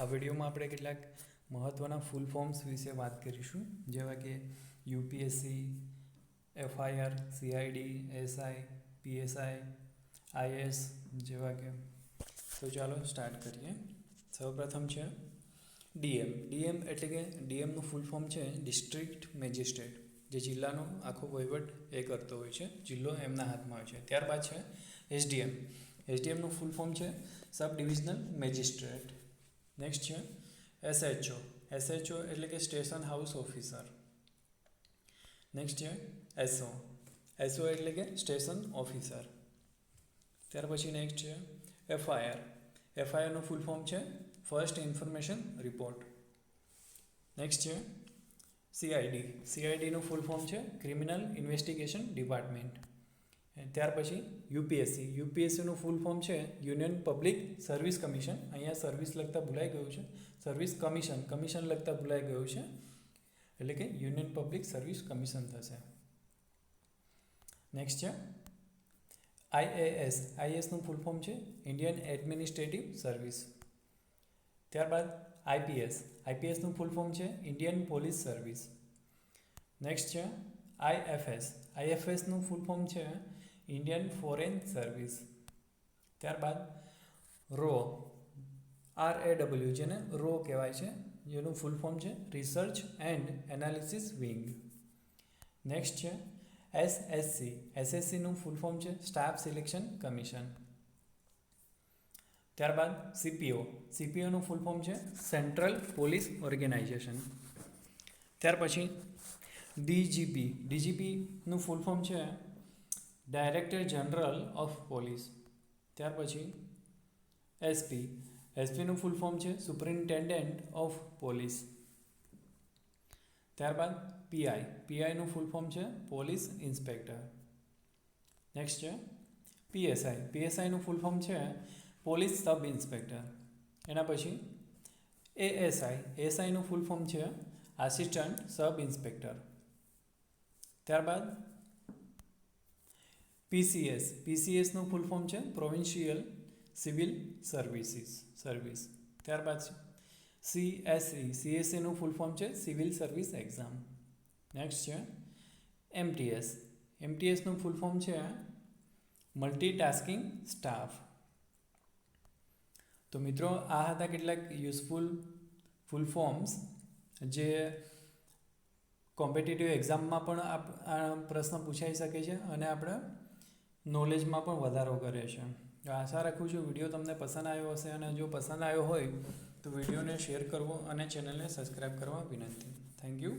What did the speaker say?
આ વિડીયોમાં આપણે કેટલાક મહત્ત્વના ફૂલ ફોર્મ્સ વિશે વાત કરીશું, જેવા કે UPSC, FIR, CID, SI, PSI, IS જેવા કે. તો ચાલો સ્ટાર્ટ કરીએ. સૌપ્રથમ છે ડીએમ. ડીએમ એટલે કે ડીએમનું ફૂલ ફોર્મ છે ડિસ્ટ્રિક્ટ મેજિસ્ટ્રેટ, જે જિલ્લાનો આખો વહીવટ એ કરતો હોય છે, જિલ્લો એમના હાથમાં હોય છે. ત્યારબાદ છે એસડીએમ. એસડીએમનું ફૂલ ફોર્મ છે સબ ડિવિઝનલ મેજિસ્ટ્રેટ. નેક્સ્ટ છે એસએચઓ. એસએચઓ એટલે કે સ્ટેશન હાઉસ ઓફિસર. નેક્સ્ટ છે એસઓ. એસઓ એટલે કે સ્ટેશન ઓફિસર. ત્યાર પછી નેક્સ્ટ છે એફઆઈઆર. એફઆઈઆરનું ફૂલ ફોર્મ છે ફર્સ્ટ ઇન્ફોર્મેશન રિપોર્ટ. નેક્સ્ટ છે સીઆઈડી. સીઆઈડીનું ફૂલ ફોર્મ છે ક્રિમિનલ ઇન્વેસ્ટિગેશન ડિપાર્ટમેન્ટ. ત્યાર પછી યુપીએસસી. યુપીએસસીનું ફૂલ ફોર્મ છે યુનિયન પબ્લિક સર્વિસ કમિશન. અહીંયા સર્વિસ લગતા ભૂલાઈ ગયું છે, સર્વિસ કમિશન, કમિશન લગતા ભૂલાઈ ગયું છે, એટલે કે યુનિયન પબ્લિક સર્વિસ કમિશન થશે. નેક્સ્ટ છે આઈએએસ. આઈએએસનું ફૂલ ફોર્મ છે ઇન્ડિયન એડમિનિસ્ટ્રેટિવ સર્વિસ. ત્યારબાદ આઈપીએસ. આઈપીએસનું ફૂલ ફોર્મ છે ઇન્ડિયન પોલીસ સર્વિસ. નેક્સ્ટ છે આઈએફએસ. આઈએફએસનું ફૂલ ફોર્મ છે ઇન્ડિયન ફોરેન સર્વિસ. ત્યારબાદ રો. RAW, જેને રો કહેવાય છે, જેનું ફૂલ ફોર્મ છે research and analysis wing. Next છે એસએસસી. એસએસસીનું ફૂલ ફોર્મ છે સ્ટાફ સિલેક્શન કમિશન. ત્યારબાદ સીપીઓ. સીપીઓનું ફૂલ ફોર્મ છે સેન્ટ્રલ પોલીસ ઓર્ગેનાઇઝેશન. ત્યાર પછી ડીજીપી. ડીજીપીનું ફૂલ ફોર્મ છે ડાયરેક્ટર જનરલ ઓફ પોલીસ. ત્યાર પછી એસપી. એસપીનું ફૂલ ફોર્મ છે સુપરિન્ટેન્ડન્ટ ઓફ પોલીસ. ત્યારબાદ પીઆઈ. પીઆઈનું ફૂલ ફોર્મ છે પોલીસ ઇન્સ્પેક્ટર. નેક્સ્ટ છે પીએસઆઈ. પીએસઆઈનું ફૂલ ફોર્મ છે પોલીસ સબ ઇન્સ્પેક્ટર. એના પછી એએસઆઈ. એએસઆઈનું ફૂલ ફોર્મ છે આસિસ્ટન્ટ સબ ઇન્સ્પેક્ટર. ત્યારબાદ પીસીએસ. પીસીએસનું ફૂલ ફોર્મ છે પ્રોવિન્શિયલ સિવિલ સર્વિસ. ત્યારબાદ સીએસસી. સીએસસીનું ફૂલ ફોર્મ છે સિવિલ સર્વિસ એક્ઝામ. નેક્સ્ટ છે એમટીએસ. એમટીએસનું ફૂલ ફોર્મ છે મલ્ટીટાસ્કિંગ સ્ટાફ. તો મિત્રો, આ હતા કેટલાક યુઝફુલ ફૂલ ફોર્મ્સ જે કોમ્પિટિટિવ એક્ઝામમાં પણ આ પ્રશ્ન પૂછાઈ શકે છે અને આપણે નોલેજમાં પણ વધારો કરે છે. આશા રાખું છું વિડીયો તમને પસંદ આવ્યો હશે, અને જો પસંદ આવ્યો હોય તો વિડીયોને શેર કરવો અને ચેનલને સબસ્ક્રાઈબ કરવા વિનંતી. Thank you.